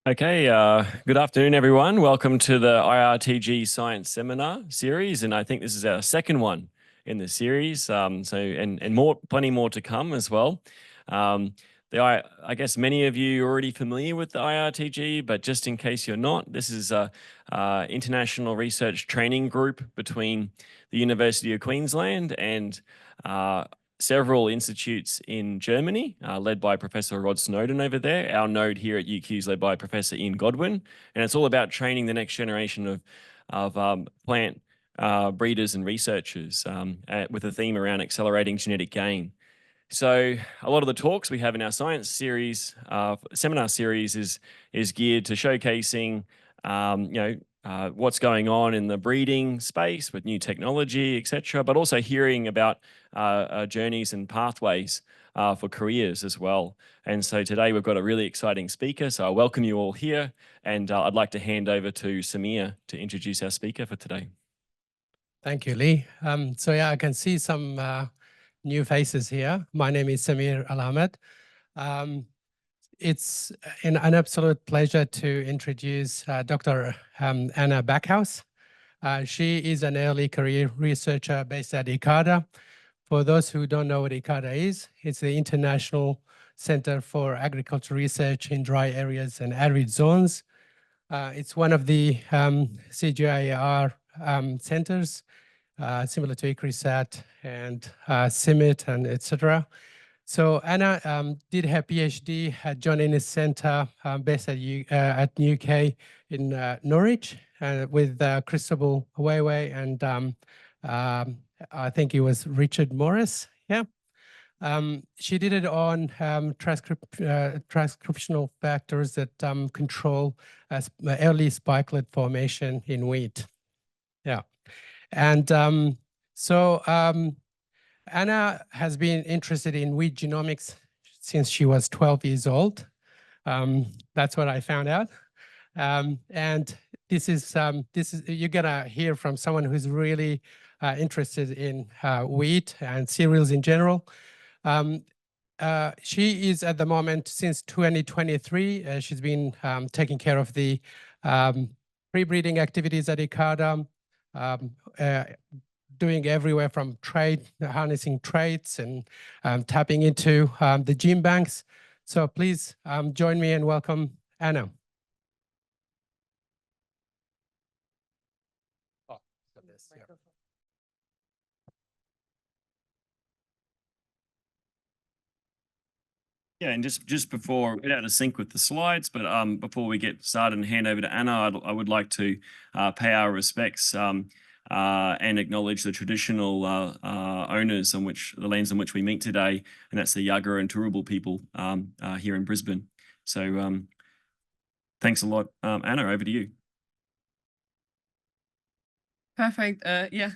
Okay, good afternoon, everyone. Welcome to the IRTG Science Seminar series, and I think this is our second one in the series. Plenty more to come as well. I guess many of you are already familiar with the IRTG, but just in case you're not, this is a international research training group between the University of Queensland and several institutes in Germany, led by Professor Rod Snowden over there. Our node here at UQ is led by Professor Ian Godwin, and it's all about training the next generation of plant breeders and researchers with a theme around accelerating genetic gain. So a lot of the talks we have in our science series, seminar series, is geared to showcasing, what's going on in the breeding space with new technology, etc., but also hearing about journeys and pathways for careers as well. And so today we've got a really exciting speaker, so I welcome you all here, and I'd like to hand over to Samir to introduce our speaker for today. Thank you, Lee. I can see some new faces here. My name is Samir Al-Ahmed. It's an absolute pleasure to introduce Dr. Anna Backhaus. She is an early career researcher based at ICARDA. For those who don't know what ICARDA is, it's the International Center for Agricultural Research in Dry Areas and Arid Zones. It's one of the CGIAR centers, similar to ICRISAT and CIMMYT and etc. So Anna did her PhD at John Innes Center based at UK in Norwich with Cristobal, Uauy, and I think it was Richard Morris. Yeah. She did it on transcriptional factors that control early spikelet formation in wheat. Yeah. And Anna has been interested in wheat genomics since she was 12 years old. That's what I found out. And this is you're gonna hear from someone who's really interested in wheat and cereals in general. She is at the moment, since 2023, she's been taking care of the pre-breeding activities at ICARDA, doing everywhere from harnessing traits and tapping into the gene banks. So please join me and welcome Anna. Yeah, and just before we get out of sync with the slides, but before we get started and hand over to Anna, I would like to pay our respects and acknowledge the traditional owners on the lands on which we meet today, and that's the Yagara and Turrbal people here in Brisbane. So thanks a lot. Anna, over to you. Perfect. Yeah.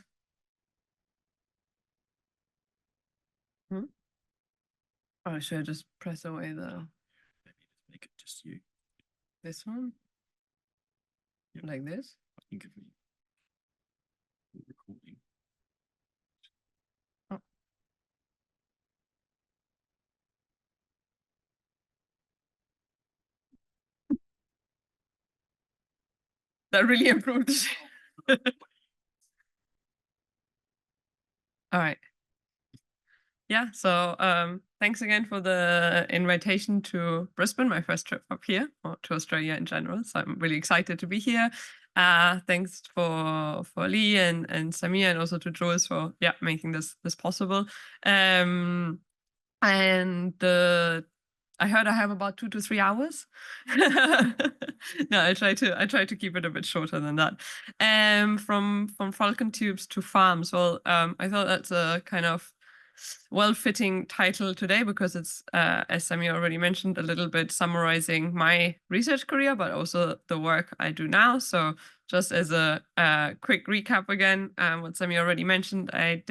Oh, should I just press away the... Maybe just make it just you. This one? Yep. Like this? I think of me. Recording. Oh. That really improved. All right. Yeah, so thanks again for the invitation to Brisbane, my first trip up here, or to Australia in general. So I'm really excited to be here. Thanks for Lee and Samir, and also to Jules for making this possible. I heard I have about 2 to 3 hours. No, I try to keep it a bit shorter than that. From Falcon-tubes to farms. Well, I thought that's a kind of well-fitting title today because it's, as Samir already mentioned, a little bit summarizing my research career, but also the work I do now. So just as a quick recap again, what Samir already mentioned, I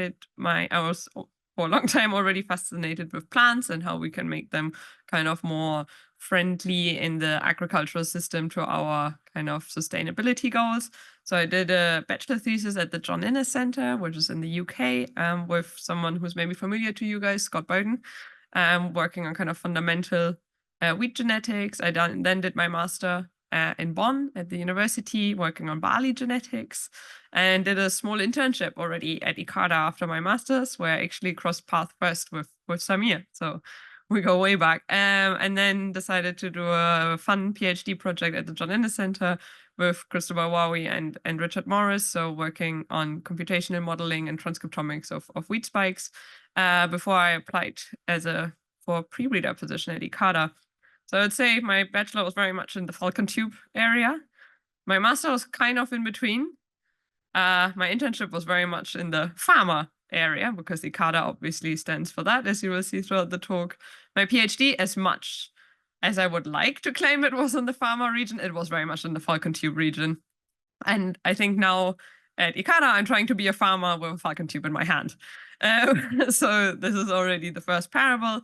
was for a long time already fascinated with plants and how we can make them kind of more friendly in the agricultural system to our kind of sustainability goals. So I did a bachelor thesis at the John Innes Center, which is in the UK, with someone who's maybe familiar to you guys, Scott Boden, working on kind of fundamental wheat genetics. I then did my master in Bonn at the university, working on barley genetics, and did a small internship already at ICARDA after my master's, where I actually crossed path first with Samir. So we go way back. And then decided to do a fun PhD project at the John Innes Center with Cristobal, Uauy, and Richard Morris. So working on computational modeling and transcriptomics of wheat spikes before I applied for a pre-reader position at ICARDA. So I'd say my bachelor was very much in the Falcon-tube area. My master was kind of in between. My internship was very much in the pharma area, because ICARDA obviously stands for that, as you will see throughout the talk. My PhD, as much as I would like to claim it was in the pharma region, it was very much in the Falcon-tube region. And I think now at ICARDA, I'm trying to be a farmer with a Falcon-tube in my hand. So this is already the first parable.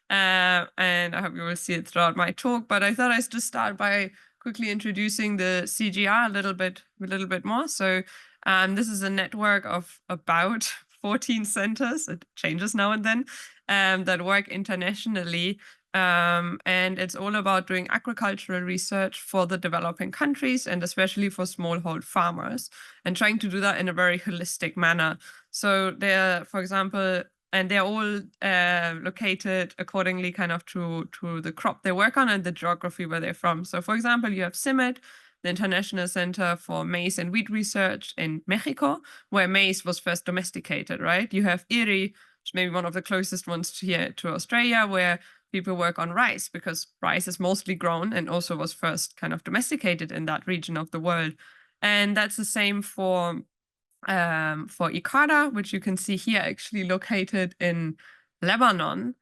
And I hope you will see it throughout my talk. But I thought I'd just start by quickly introducing the CGR a little bit more. So this is a network of about 14 centers. It changes now and then, that work internationally. And it's all about doing agricultural research for the developing countries, and especially for smallhold farmers, and trying to do that in a very holistic manner. So they're, for example, and they're all located accordingly kind of to the crop they work on and the geography where they're from. So for example, you have CIMMYT, the International Center for Maize and Wheat Research in Mexico, where maize was first domesticated, right? You have IRRI, which may be one of the closest ones to Australia, where people work on rice, because rice is mostly grown and also was first kind of domesticated in that region of the world. And that's the same for ICARDA, which you can see here, actually located in Lebanon,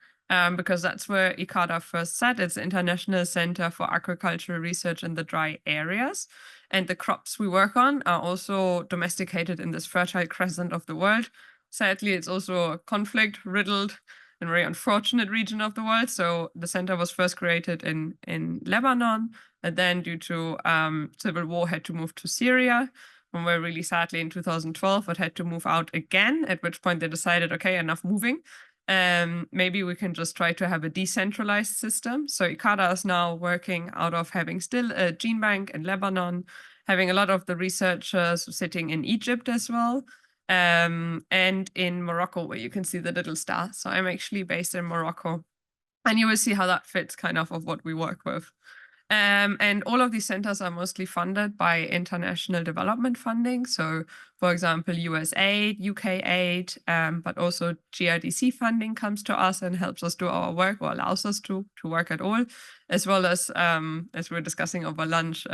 because that's where ICARDA first sat. It's the International Center for Agricultural Research in the Dry Areas. And the crops we work on are also domesticated in this fertile crescent of the world. Sadly, it's also a conflict-riddled and very unfortunate region of the world. So the center was first created in Lebanon, and then due to civil war had to move to Syria. And where really sadly in 2012 it had to move out again, at which point they decided, okay, enough moving. Maybe we can just try to have a decentralized system. So ICARDA is now working out of having still a gene bank in Lebanon, having a lot of the researchers sitting in Egypt as well, and in Morocco, where you can see the little star. So I'm actually based in Morocco, and you will see how that fits kind of what we work with. And all of these centers are mostly funded by international development funding. So, for example, US aid, UK aid, but also GRDC funding comes to us and helps us do our work, or allows us to work at all, as well as we were discussing over lunch,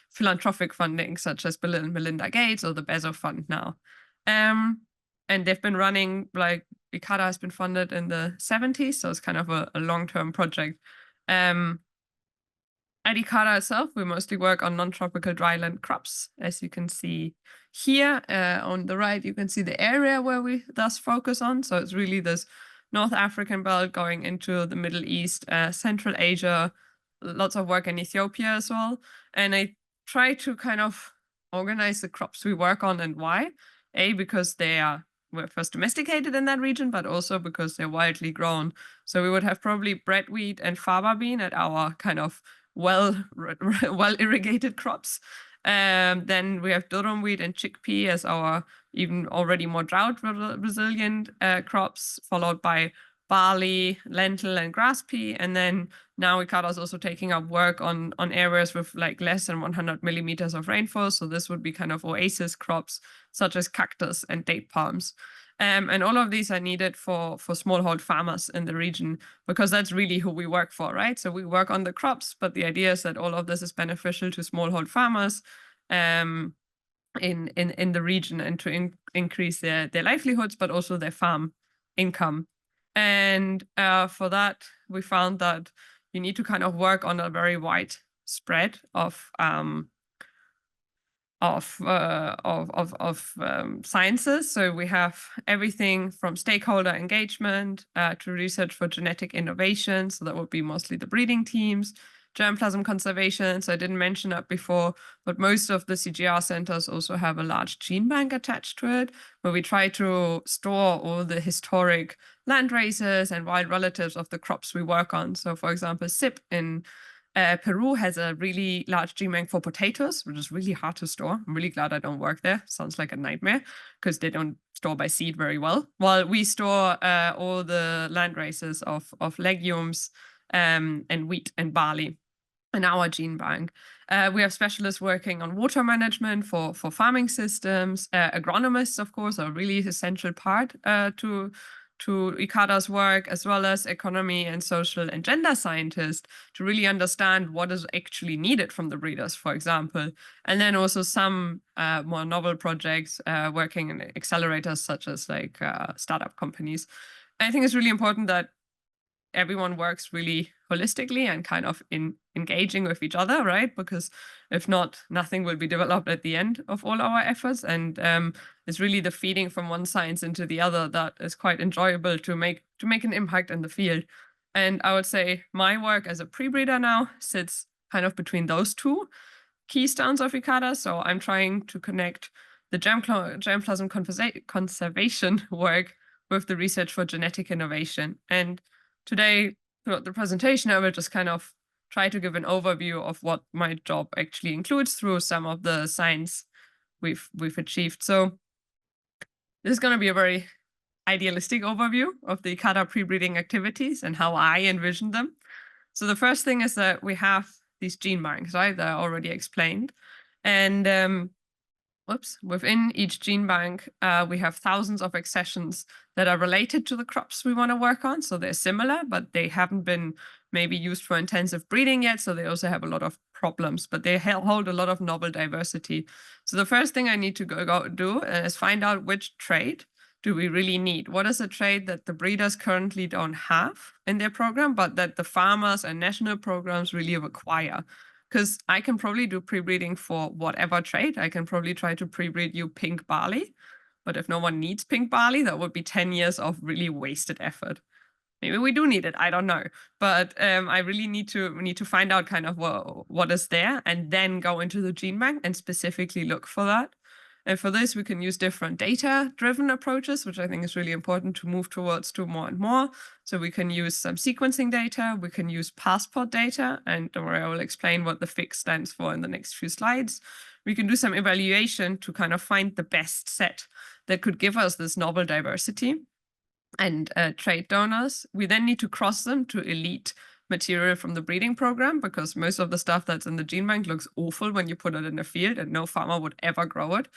philanthropic funding such as Bill and Melinda Gates or the Basal Fund now. And they've been running, like, ICARDA has been funded in the 70s, so it's kind of a long-term project. At ICARDA itself, we mostly work on non-tropical dryland crops. As you can see here on the right, you can see the area where we thus focus on. So it's really this North African belt going into the Middle East, Central Asia, lots of work in Ethiopia as well. And I try to kind of organize the crops we work on and why. Because were first domesticated in that region, but also because they're widely grown. So we would have probably bread wheat and faba bean at our kind of well irrigated crops. Then we have durum wheat and chickpea as our even already more drought resilient crops, followed by barley, lentil, and grass pea. And then now ICARDA is also taking up work on areas with like less than 100 millimeters of rainfall. So this would be kind of oasis crops such as cactus and date palms. And all of these are needed for smallhold farmers in the region, because that's really who we work for, right? So we work on the crops, but the idea is that all of this is beneficial to smallhold farmers in the region, and to increase their livelihoods, but also their farm income. And for that, we found that you need to kind of work on a very wide spread of sciences. So we have everything from stakeholder engagement to research for genetic innovation. So that would be mostly the breeding teams. germplasm conservation. So I didn't mention that before, but most of the CGR centers also have a large gene bank attached to it, where we try to store all the historic land races and wild relatives of the crops we work on. So for example, SIP in Peru has a really large gene bank for potatoes, which is really hard to store. I'm really glad I don't work there. Sounds like a nightmare because they don't store by seed very well. While we store all the land races of legumes and wheat and barley in our gene bank. We have specialists working on water management for farming systems. Agronomists, of course, are a really essential part to ICARDA's work, as well as economy and social and gender scientists to really understand what is actually needed from the breeders, for example. And then also some more novel projects working in accelerators such as like startup companies. I think it's really important that everyone works really holistically and kind of engaging with each other, right? Because if not, nothing will be developed at the end of all our efforts. And it's really the feeding from one science into the other that is quite enjoyable to make an impact in the field. And I would say my work as a pre-breeder now sits kind of between those two keystones of ICARDA. So I'm trying to connect the germplasm conservation work with the research for genetic innovation. And today, throughout the presentation, I will just kind of try to give an overview of what my job actually includes through some of the science we've achieved. So this is going to be a very idealistic overview of the ICARDA pre-breeding activities and how I envision them. So the first thing is that we have these gene banks, right, that I already explained. And within each gene bank, we have thousands of accessions that are related to the crops we want to work on. So they're similar, but they haven't been maybe used for intensive breeding yet. So they also have a lot of problems, but they hold a lot of novel diversity. So the first thing I need to go do is find out which trait do we really need? What is a trait that the breeders currently don't have in their program, but that the farmers and national programs really require? Because I can probably do pre-breeding for whatever trait. I can probably try to pre-breed you pink barley. But if no one needs pink barley, that would be 10 years of really wasted effort. Maybe we do need it. I don't know. But I really need to find out kind of what is there and then go into the gene bank and specifically look for that. And for this, we can use different data-driven approaches, which I think is really important to move towards to more and more. So we can use some sequencing data, we can use passport data, and don't worry, I will explain what the FIX stands for in the next few slides. We can do some evaluation to kind of find the best set that could give us this novel diversity and trait donors. We then need to cross them to elite material from the breeding program, because most of the stuff that's in the gene bank looks awful when you put it in a field, and no farmer would ever grow it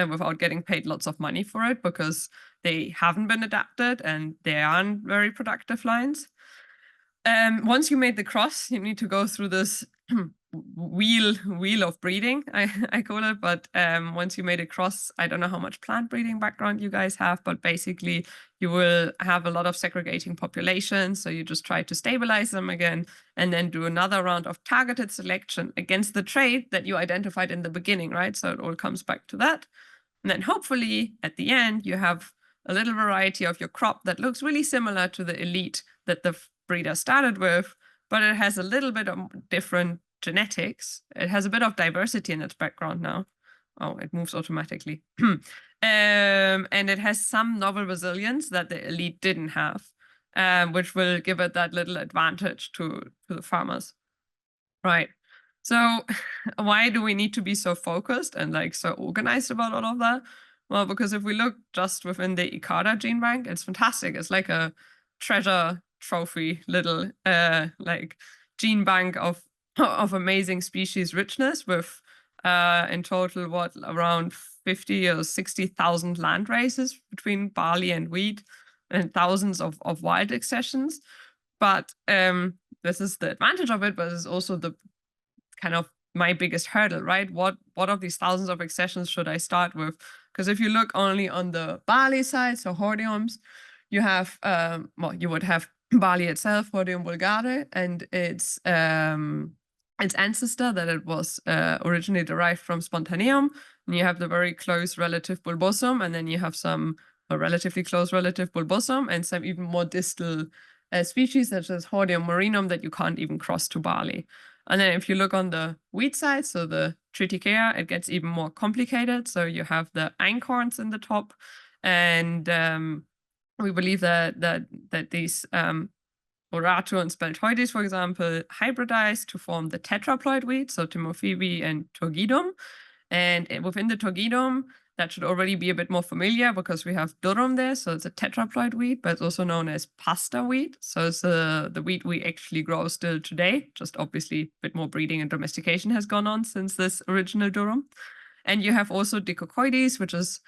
without getting paid lots of money for it, because they haven't been adapted and they aren't very productive lines. Once you made the cross, you need to go through this wheel of breeding, I call it. But once you made a cross, I don't know how much plant breeding background you guys have, but basically you will have a lot of segregating populations. So you just try to stabilize them again and then do another round of targeted selection against the trait that you identified in the beginning, right? So it all comes back to that. And then hopefully at the end, you have a little variety of your crop that looks really similar to the elite that the breeder started with, but it has a little bit of different genetics. It has a bit of diversity in its background now. Oh, it moves automatically. And it has some novel resilience that the elite didn't have, which will give it that little advantage to the farmers. Right. So why do we need to be so focused and like so organized about all of that? Well, because if we look just within the ICARDA gene bank, it's fantastic. It's like a treasure trophy little like gene bank of amazing species richness with in total around 50 or 60,000 land races between barley and wheat and thousands of wild accessions. But this is the advantage of it, but it's also the kind of my biggest hurdle, right? What of these thousands of accessions should I start with? Because if you look only on the barley side, so hordeums, you have you would have barley itself, Hordeum vulgare, and its ancestor that it was originally derived from Spontaneum. And you have the very close relative bulbosum, and then you have some relatively close relative bulbosum and some even more distal species such as Hordeum marinum that you can't even cross to barley. And then if you look on the wheat side, so the triticale, it gets even more complicated. So you have the einkorns in the top, and we believe that these Orato and Spaltoides, for example, hybridize to form the tetraploid wheat, so Timothybi and Turgidum. And within the Turgidum, that should already be a bit more familiar because we have durum there, so it's a tetraploid wheat, but it's also known as pasta wheat. So it's the wheat we actually grow still today, just obviously a bit more breeding and domestication has gone on since this original durum. And you have also Dicocoides, which is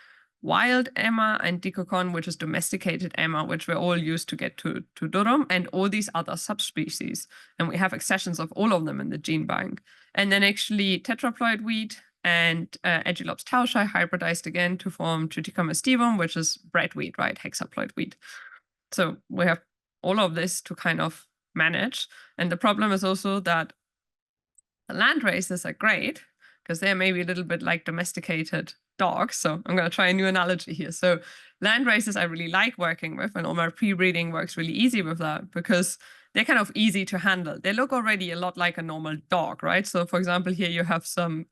wild emma, and Dicocon, which is domesticated emma, which we're all used to get to durum, and all these other subspecies. And we have accessions of all of them in the gene bank. And then actually tetraploid wheat and Aegilops tauschei hybridized again to form Triticum aestivum, which is bread wheat, right? Hexaploid wheat. So we have all of this to kind of manage. And the problem is also that the land races are great because they're maybe a little bit like domesticated dogs. So I'm going to try a new analogy here. So land races I really like working with, and all my pre-breeding works really easy with that because they're kind of easy to handle. They look already a lot like a normal dog, right? So for example, here you have some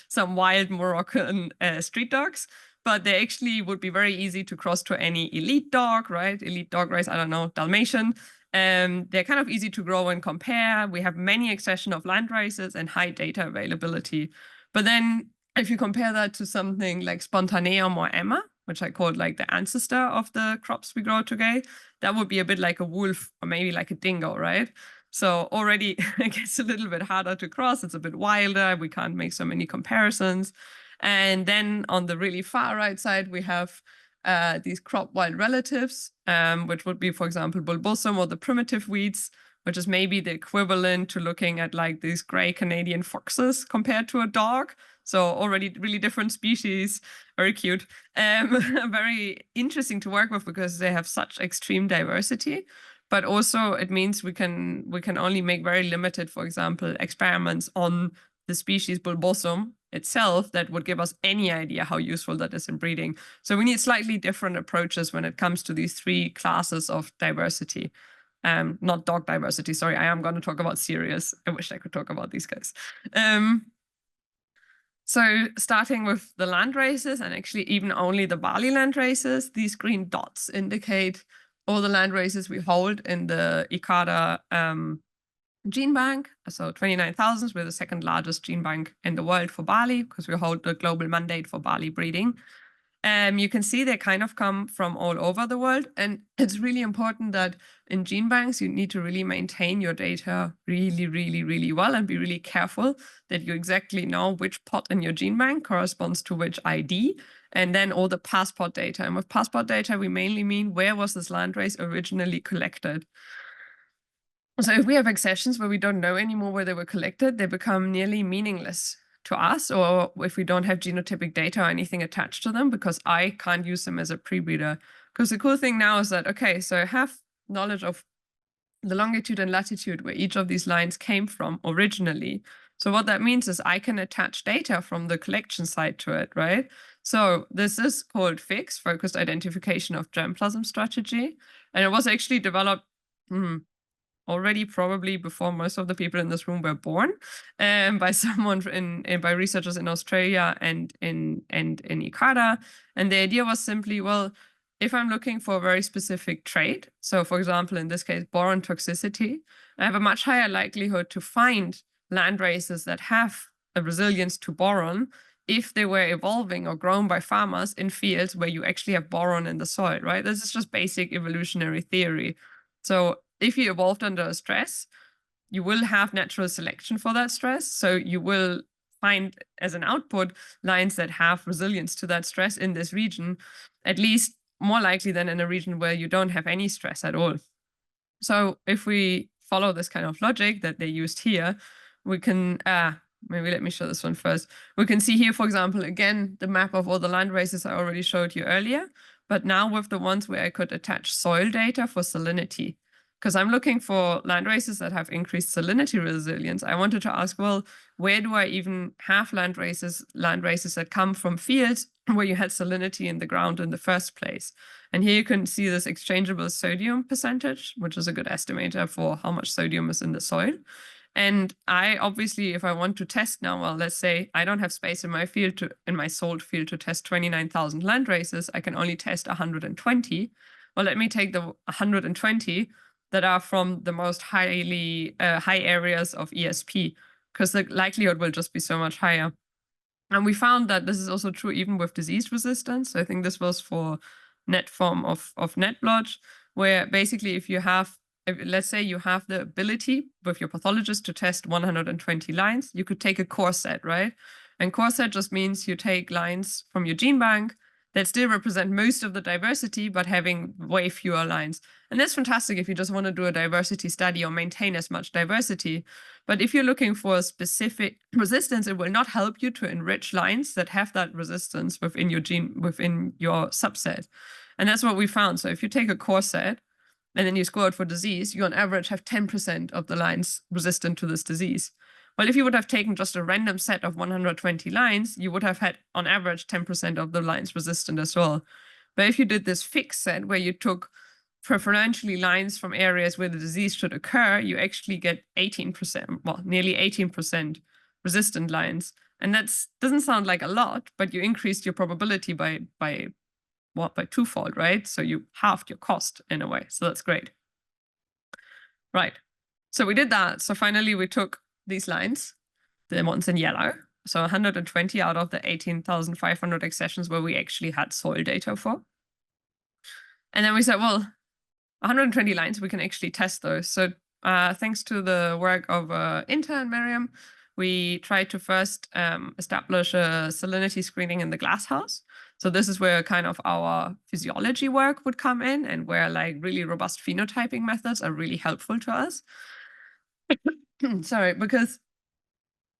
some wild Moroccan street dogs, but they actually would be very easy to cross to any elite dog, right? Elite dog race, I don't know, Dalmatian. They're kind of easy to grow and compare. We have many accession of land races and high data availability. But then if you compare that to something like Spontaneum or Emma, which I called like the ancestor of the crops we grow today, that would be a bit like a wolf or maybe like a dingo, right? So already it gets a little bit harder to cross. It's a bit wilder. We can't make so many comparisons. And then on the really far right side, we have these crop wild relatives, which would be, for example, bulbosum or the primitive weeds, which is maybe the equivalent to looking at like these gray Canadian foxes compared to a dog. So already really different species, very cute, very interesting to work with because they have such extreme diversity. But also it means we can only make very limited, for example, experiments on the species bulbosum itself that would give us any idea how useful that is in breeding. So we need slightly different approaches when it comes to these three classes of diversity. Not dog diversity, sorry, I am going to talk about cereals. I wish I could talk about these guys. So starting with the land races, and actually even only the barley land races, these green dots indicate all the land races we hold in the ICARDA gene bank. So 29,000, we're the second largest gene bank in the world for barley because we hold the global mandate for barley breeding. You can see they kind of come from all over the world. And it's really important that in gene banks, you need to really maintain your data really, really, really well and be really careful that you exactly know which pot in your gene bank corresponds to which ID, and then all the passport data. And with passport data, we mainly mean where was this landrace originally collected. So if we have accessions where we don't know anymore where they were collected, they become nearly meaningless to us, or if we don't have genotypic data or anything attached to them, because I can't use them as a pre-breeder. Because the cool thing now is that, okay, so I have knowledge of the longitude and latitude where each of these lines came from originally. So what that means is I can attach data from the collection side to it, right? So this is called FIX, Focused Identification of Germplasm Strategy. And it was actually developed already probably before most of the people in this room were born, by someone by researchers in Australia and in ICARDA. And the idea was simply, well, if I'm looking for a very specific trait, so for example, in this case, boron toxicity, I have a much higher likelihood to find land races that have a resilience to boron if they were evolving or grown by farmers in fields where you actually have boron in the soil, right? This is just basic evolutionary theory. So if you evolved under stress, you will have natural selection for that stress. So you will find as an output lines that have resilience to that stress in this region, at least more likely than in a region where you don't have any stress at all. So if we follow this kind of logic that they used here, we can, maybe let me show this one first. We can see here, for example, again, the map of all the land races I already showed you earlier, but now with the ones where I could attach soil data for salinity. Because I'm looking for land races that have increased salinity resilience. I wanted to ask, well, where do I even have land races that come from fields where you had salinity in the ground in the first place? And here you can see this exchangeable sodium percentage, which is a good estimator for how much sodium is in the soil. And I obviously, if I want to test now, well, let's say I don't have space in my field in my salt field to test 29,000 land races. I can only test 120. Well, let me take the 120 that are from the most high areas of ESP, because the likelihood will just be so much higher. And we found that this is also true even with disease resistance. So I think this was for net form of net blotch, where basically let's say you have the ability with your pathologist to test 120 lines, you could take a core set, right? And core set just means you take lines from your gene bank that still represent most of the diversity, but having way fewer lines. And that's fantastic if you just want to do a diversity study or maintain as much diversity. But if you're looking for a specific resistance, it will not help you to enrich lines that have that resistance within your subset. And that's what we found. So if you take a core set and then you score it for disease, you on average have 10% of the lines resistant to this disease. Well, if you would have taken just a random set of 120 lines, you would have had on average 10% of the lines resistant as well. But if you did this fixed set where you took preferentially lines from areas where the disease should occur, you actually get 18%, well, nearly 18% resistant lines. And that doesn't sound like a lot, but you increased your probability by twofold, right? So you halved your cost in a way. So that's great. Right. So we did that. So finally we took these lines, the ones in yellow. So 120 out of the 18,500 accessions where we actually had soil data for. And then we said, well, 120 lines, we can actually test those. So thanks to the work of intern Miriam, we tried to first establish a salinity screening in the glasshouse. So this is where kind of our physiology work would come in, and where like really robust phenotyping methods are really helpful to us. Sorry, because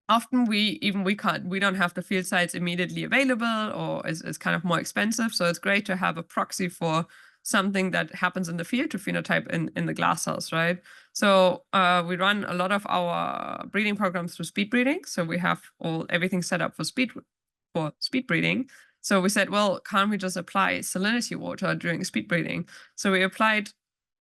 often we don't have the field sites immediately available, or it's kind of more expensive. So it's great to have a proxy for something that happens in the field to phenotype in the glasshouse, right? So we run a lot of our breeding programs through speed breeding. So we have everything set up for speed breeding. So we said, well, can't we just apply salinity water during speed breeding? So we applied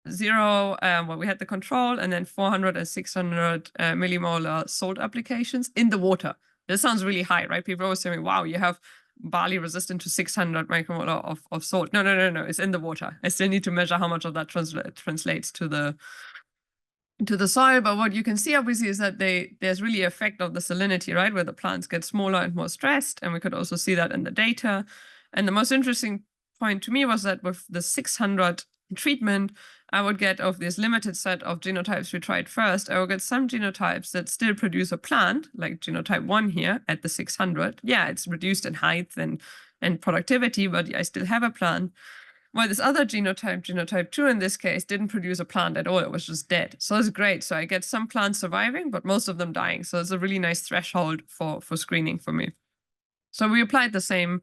0, we had the control, and then 400 and 600 millimolar salt applications in the water. This sounds really high, right? People always say, wow, you have barley resistant to 600 micromolar of salt. No, it's in the water. I still need to measure how much of that translates to the soil. But what you can see obviously is that there's really an effect of the salinity, right? Where the plants get smaller and more stressed. And we could also see that in the data. And the most interesting point to me was that with the 600 treatment, I would get, of this limited set of genotypes we tried first, I would get some genotypes that still produce a plant, like genotype 1 here at the 600. Yeah, it's reduced in height and productivity, but I still have a plant. While this other genotype 2 in this case, didn't produce a plant at all. It was just dead. So it's great. So I get some plants surviving, but most of them dying. So it's a really nice threshold for screening for me. So we applied the same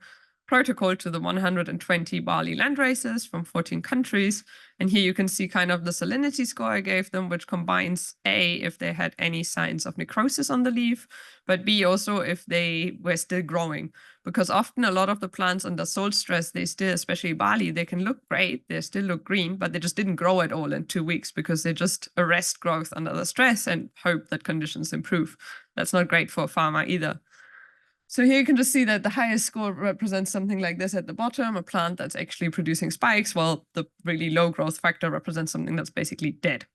protocol to the 120 barley land races from 14 countries. And here you can see kind of the salinity score I gave them, which combines A, if they had any signs of necrosis on the leaf, but B, also if they were still growing. Because often a lot of the plants under salt stress, they still, especially barley, they can look great, they still look green, but they just didn't grow at all in 2 weeks because they just arrest growth under the stress and hope that conditions improve. That's not great for a farmer either. So here you can just see that the highest score represents something like this at the bottom, a plant that's actually producing spikes, while the really low growth factor represents something that's basically dead.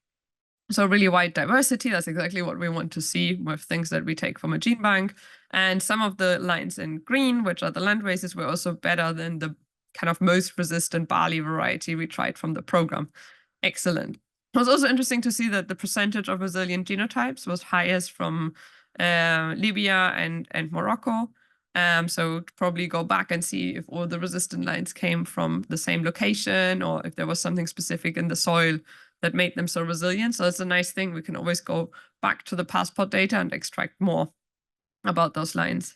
So really wide diversity, that's exactly what we want to see with things that we take from a gene bank. And some of the lines in green, which are the land races, were also better than the kind of most resistant barley variety we tried from the program. Excellent. It was also interesting to see that the percentage of resilient genotypes was highest from Libya and Morocco. So probably go back and see if all the resistant lines came from the same location, or if there was something specific in the soil that made them so resilient. So it's a nice thing. We can always go back to the passport data and extract more about those lines.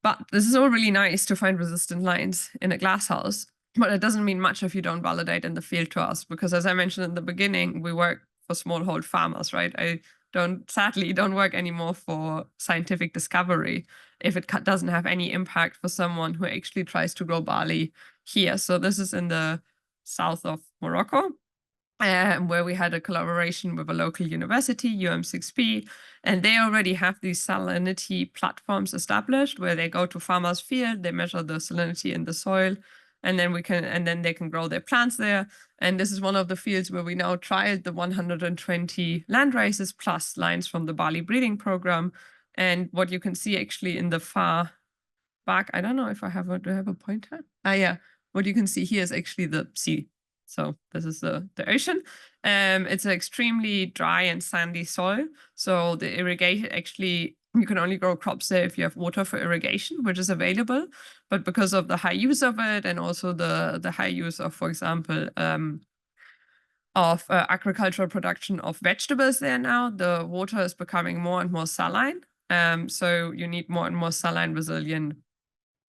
But this is all really nice to find resistant lines in a glasshouse, but it doesn't mean much if you don't validate in the field to us, because as I mentioned in the beginning, we work for smallhold farmers, right? I sadly don't work anymore for scientific discovery if it doesn't have any impact for someone who actually tries to grow barley here. So this is in the south of Morocco. where we had a collaboration with a local university, UM6P, and they already have these salinity platforms established where they go to farmers' field, they measure the salinity in the soil, and then they can grow their plants there. And this is one of the fields where we now trialed the 120 land races plus lines from the barley breeding program. And what you can see actually in the far back, I don't know if do I have a pointer? Yeah. What you can see here is actually the sea. So this is the ocean. It's an extremely dry and sandy soil. So the irrigation actually, you can only grow crops there if you have water for irrigation, which is available. But because of the high use of it and also the high use of, for example, agricultural production of vegetables there now, the water is becoming more and more saline. So you need more and more saline resilient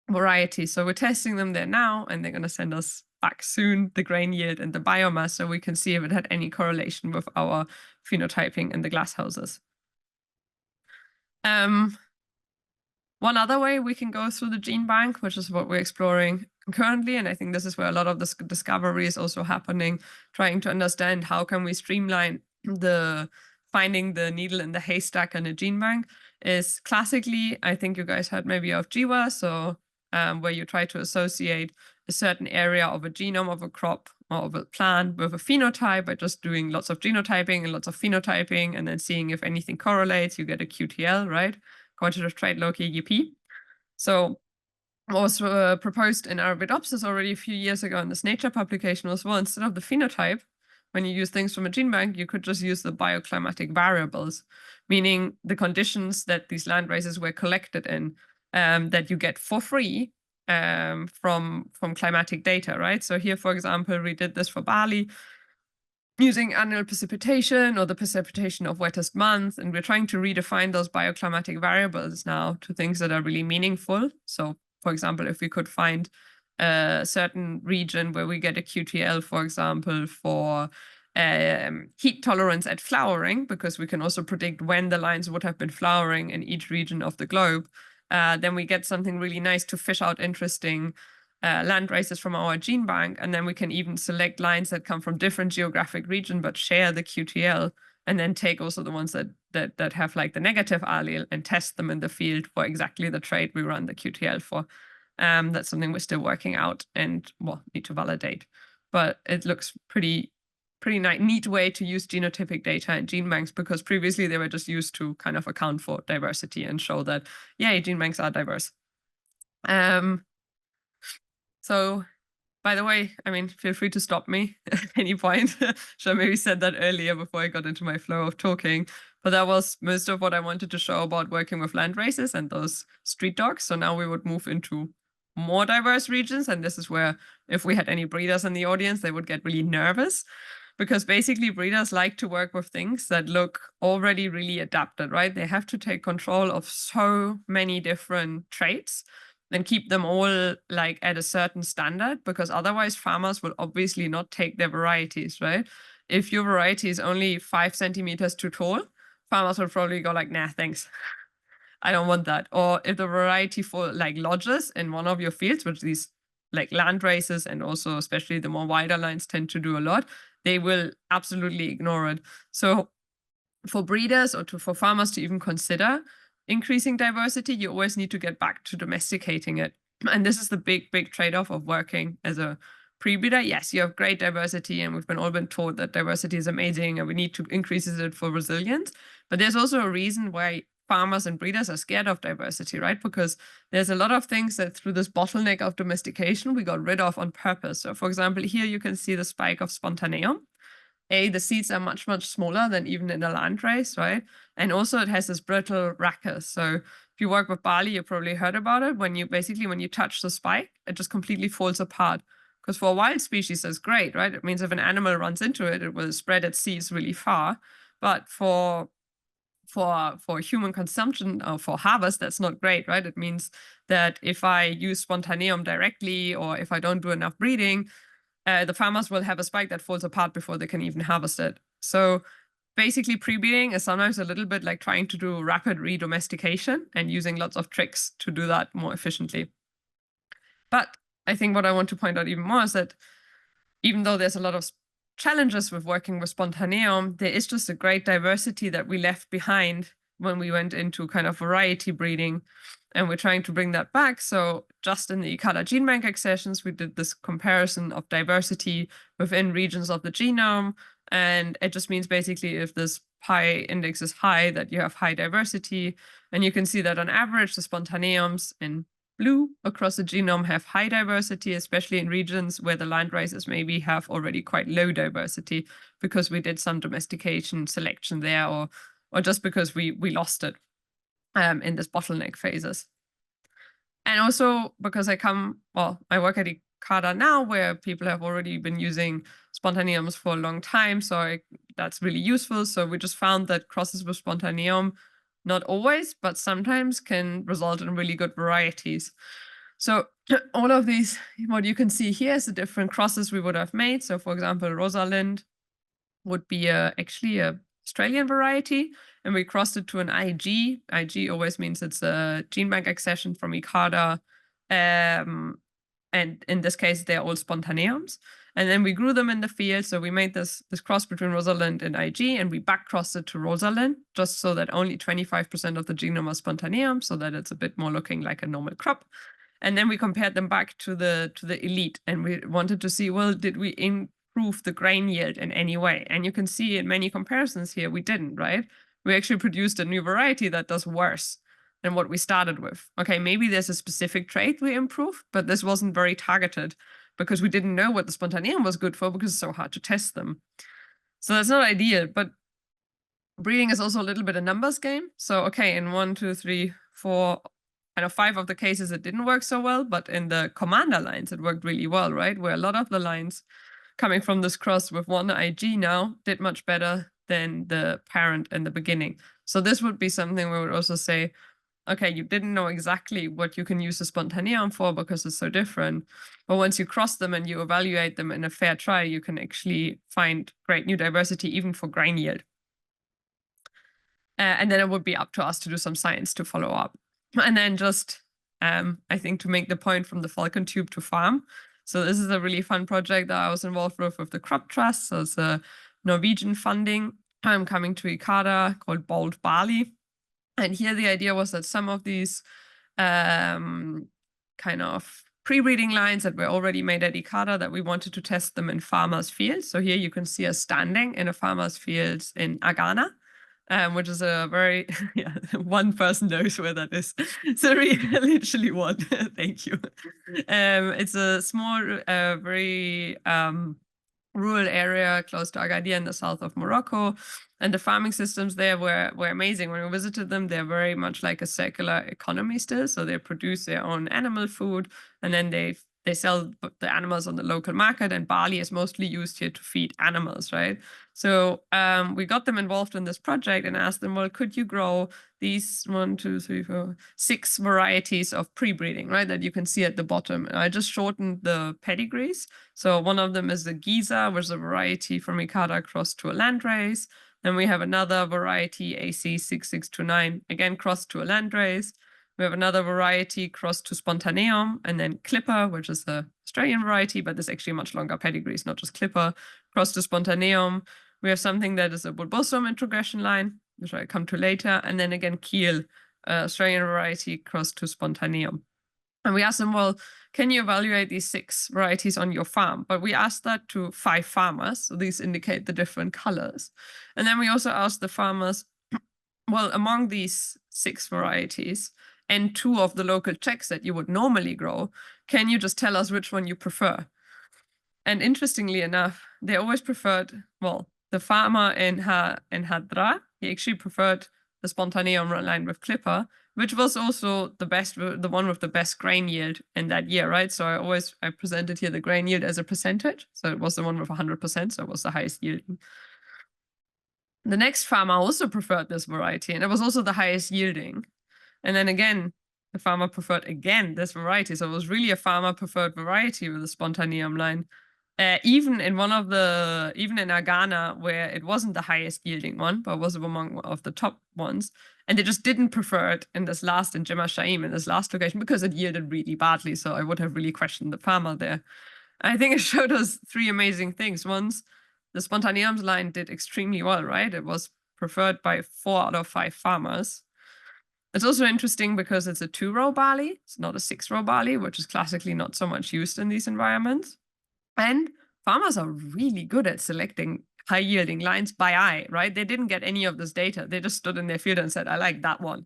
varieties. So we're testing them there now, and they're going to send us back soon the grain yield and the biomass, so we can see if it had any correlation with our phenotyping in the glasshouses. One other way we can go through the gene bank, which is what we're exploring currently, and I think this is where a lot of this discovery is also happening, trying to understand how can we streamline the finding the needle in the haystack in a gene bank, is classically, I think you guys heard maybe of GWAS, so where you try to associate a certain area of a genome of a crop or of a plant with a phenotype by just doing lots of genotyping and lots of phenotyping and then seeing if anything correlates. You get a QTL, right? Quantitative trait low KGP. So what was proposed in Arabidopsis already a few years ago in this Nature publication was, well, instead of the phenotype, when you use things from a gene bank, you could just use the bioclimatic variables, meaning the conditions that these land races were collected in, that you get for free from climatic data, right? So here, for example, we did this for barley using annual precipitation or the precipitation of wettest month, and we're trying to redefine those bioclimatic variables now to things that are really meaningful. So, for example, if we could find a certain region where we get a QTL, for example, for heat tolerance at flowering, because we can also predict when the lines would have been flowering in each region of the globe, then we get something really nice to fish out interesting land races from our gene bank. And then we can even select lines that come from different geographic region but share the QTL, and then take also the ones that have like the negative allele and test them in the field for exactly the trait we run the QTL for. That's something we're still working out and need to validate. But it looks pretty neat way to use genotypic data in gene banks, because previously they were just used to kind of account for diversity and show that, yeah, gene banks are diverse. So, by the way, I mean, feel free to stop me at any point. Should I maybe said that earlier before I got into my flow of talking, but that was most of what I wanted to show about working with land races and those street dogs. So now we would move into more diverse regions. And this is where, if we had any breeders in the audience, they would get really nervous, because basically breeders like to work with things that look already really adapted, right? They have to take control of so many different traits and keep them all like at a certain standard, because otherwise farmers will obviously not take their varieties, right? If your variety is only 5 centimeters too tall, farmers will probably go like, nah, thanks. I don't want that. Or if the variety for like lodges in one of your fields, which these like land races and also especially the more wider lines tend to do a lot, they will absolutely ignore it. So for breeders or for farmers to even consider increasing diversity, you always need to get back to domesticating it. And this is the big trade-off of working as a pre-breeder. Yes, you have great diversity, and we've all been taught that diversity is amazing and we need to increase it for resilience. But there's also a reason why farmers and breeders are scared of diversity, right? Because there's a lot of things that through this bottleneck of domestication, we got rid of on purpose. So for example, here you can see the spike of spontaneum. The seeds are much smaller than even in a land race, right? And also it has this brittle rachis. So if you work with barley, you probably heard about it. When you touch the spike, it just completely falls apart. Because for a wild species, that's great, right? It means if an animal runs into it, it will spread its seeds really far. But for human consumption or for harvest, that's not great, right? It means that if I use spontaneum directly, or if I don't do enough breeding, the farmers will have a spike that falls apart before they can even harvest it. So basically pre-breeding is sometimes a little bit like trying to do rapid re-domestication and using lots of tricks to do that more efficiently. But I think what I want to point out even more is that even though there's a lot of challenges with working with spontaneum, there is just a great diversity that we left behind when we went into kind of variety breeding, and we're trying to bring that back. So just in the ICARDA gene bank accessions, we did this comparison of diversity within regions of the genome. And it just means basically if this pi index is high, that you have high diversity. And you can see that on average, the spontaneums in blue across the genome have high diversity, especially in regions where the land races maybe have already quite low diversity because we did some domestication selection there, or just because we lost it in this bottleneck phases. And also because I work at ICARDA now, where people have already been using spontaneums for a long time. So that's really useful. So we just found that crosses with spontaneum, not always, but sometimes can result in really good varieties. So all of these, what you can see here is the different crosses we would have made. So for example, Rosalind would be actually a Australian variety, and we crossed it to an IG. IG always means it's a gene bank accession from ICARDA. And in this case, they're all spontaneums. And then we grew them in the field. So we made this cross between Rosalind and IG, and we back crossed it to Rosalind, just so that only 25% of the genome was spontaneum, so that it's a bit more looking like a normal crop. And then we compared them back to the elite, and we wanted to see, well, did we improve the grain yield in any way? And you can see in many comparisons here, we didn't, right? We actually produced a new variety that does worse than what we started with. Okay, maybe there's a specific trait we improved, but this wasn't very targeted because we didn't know what the spontaneum was good for because it's so hard to test them. So that's not ideal, but breeding is also a little bit a numbers game. So, okay, in 1, 2, 3, 4, kind of 5 of the cases, it didn't work so well, but in the commander lines, it worked really well, right? Where a lot of the lines coming from this cross with one IG now did much better than the parent in the beginning. So this would be something we would also say, okay, you didn't know exactly what you can use the spontaneum for because it's so different. But once you cross them and you evaluate them in a fair try, you can actually find great new diversity, even for grain yield. And then it would be up to us to do some science to follow up. And then just, I think, to make the point from the Falcon-tube to farm. So this is a really fun project that I was involved with the Crop Trust. So it's a Norwegian funding coming to ICARDA called Bold Barley. And here the idea was that some of these kind of pre-breeding lines that were already made at ICARDA, that we wanted to test them in farmers' fields. So here you can see us standing in a farmer's field in Agana, which is a very, one person knows where that is. So literally one, thank you. It's a small, very rural area close to Agadir in the south of Morocco. And the farming systems there were amazing. When we visited them, they're very much like a circular economy still. So they produce their own animal food, and then they sell the animals on the local market, and barley is mostly used here to feed animals, right? So we got them involved in this project and asked them, well, could you grow these 1, 2, 3, 4, 6 varieties of pre-breeding, right, that you can see at the bottom? And I just shortened the pedigrees. So one of them is the Giza, which is a variety from ICARDA crossed to a landrace. Then we have another variety, AC6629, again crossed to a landrace. We have another variety crossed to spontaneum, and then Clipper, which is the Australian variety, but there's actually much longer pedigrees, not just Clipper, crossed to spontaneum. We have something that is a bulbosum introgression line, which I come to later, and then again Kiel, Australian variety crossed to spontaneum. And we asked them, well, can you evaluate these 6 varieties on your farm? But we asked that to 5 farmers. So these indicate the different colors. And then we also asked the farmers, well, among these 6 varieties and 2 of the local checks that you would normally grow, can you just tell us which one you prefer? And interestingly enough, they always preferred, well, the farmer in Hadra, he actually preferred the spontaneum line with Clipper, which was also the one with the best grain yield in that year, right? So I presented here the grain yield as a percentage. So it was the one with 100%, so it was the highest yielding. The next farmer also preferred this variety, and it was also the highest yielding. And then again, the farmer preferred again this variety. So it was really a farmer preferred variety with the spontaneum line. Even in Agana, where it wasn't the highest yielding one, but was among of the top ones. And they just didn't prefer it in this last, in Jemma Shaim, in this last location, because it yielded really badly. So I would have really questioned the farmer there. I think it showed us 3 amazing things. One, the spontaneums line did extremely well, right? It was preferred by 4 out of 5 farmers. It's also interesting because it's a 2-row barley. It's not a 6-row barley, which is classically not so much used in these environments. And farmers are really good at selecting high-yielding lines by eye, right? They didn't get any of this data. They just stood in their field and said, I like that one.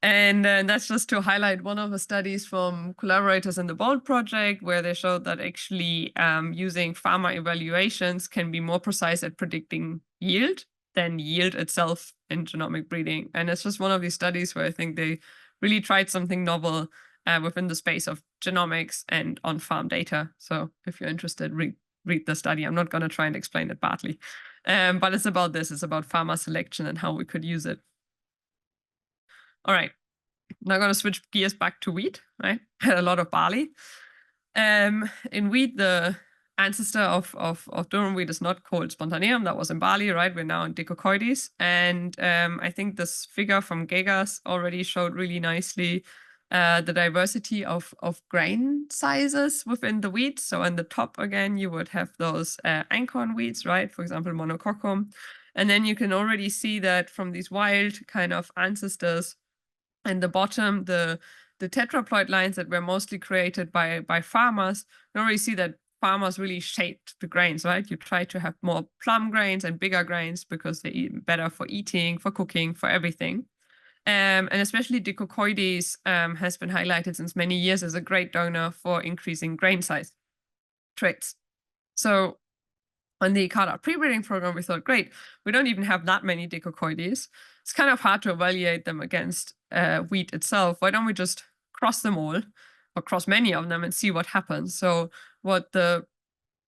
And that's just to highlight one of the studies from collaborators in the BOLD project, where they showed that actually using farmer evaluations can be more precise at predicting yield than yield itself in genomic breeding. And it's just one of these studies where I think they really tried something novel within the space of genomics and on-farm data. So if you're interested, read the study. I'm not going to try and explain it badly, but it's about this. It's about farmer selection and how we could use it. All right, now I'm going to switch gears back to wheat, right? Had a lot of barley. In wheat, the ancestor of durum wheat is not called spontaneum. That was in barley, right? We're now in Dicocoides. And I think this figure from Gegas already showed really nicely the diversity of grain sizes within the wheat. So on the top, again, you would have those einkorn wheats, right? For example, monococcum. And then you can already see that from these wild kind of ancestors, and the bottom, the tetraploid lines that were mostly created by farmers, you already see that farmers really shaped the grains, right? You try to have more plum grains and bigger grains because they're better for eating, for cooking, for everything. And especially Dicocoides has been highlighted since many years as a great donor for increasing grain size traits. So on the ICARDA pre-breeding program, we thought, great, we don't even have that many Dicocoides. It's kind of hard to evaluate them against wheat itself. Why don't we just cross them all or cross many of them and see what happens? So what the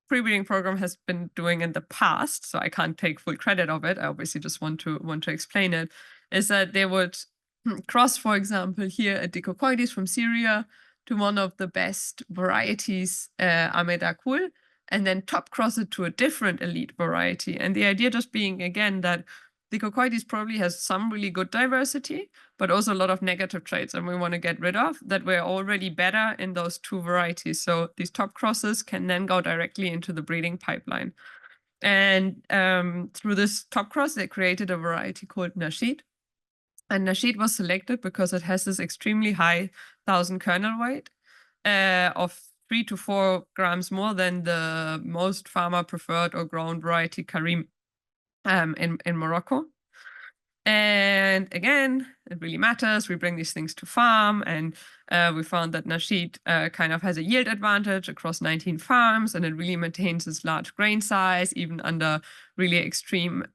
pre-breeding program has been doing in the past, so I can't take full credit of it, I obviously just want to explain it, is that they would cross, for example, here a Dicocoides from Syria to one of the best varieties, Amedakul, and then top cross it to a different elite variety. And the idea just being, again, that Dicocoides probably has some really good diversity, but also a lot of negative traits, and we want to get rid of that we're already better in those 2 varieties. So these top crosses can then go directly into the breeding pipeline. And through this top cross, they created a variety called Nasheed. And Nasheed was selected because it has this extremely high 1,000 kernel weight of 3 to 4 grams more than the most farmer preferred or grown variety Karim in Morocco. And again, it really matters. We bring these things to farm, and we found that Nasheed kind of has a yield advantage across 19 farms, and it really maintains its large grain size, even under really extreme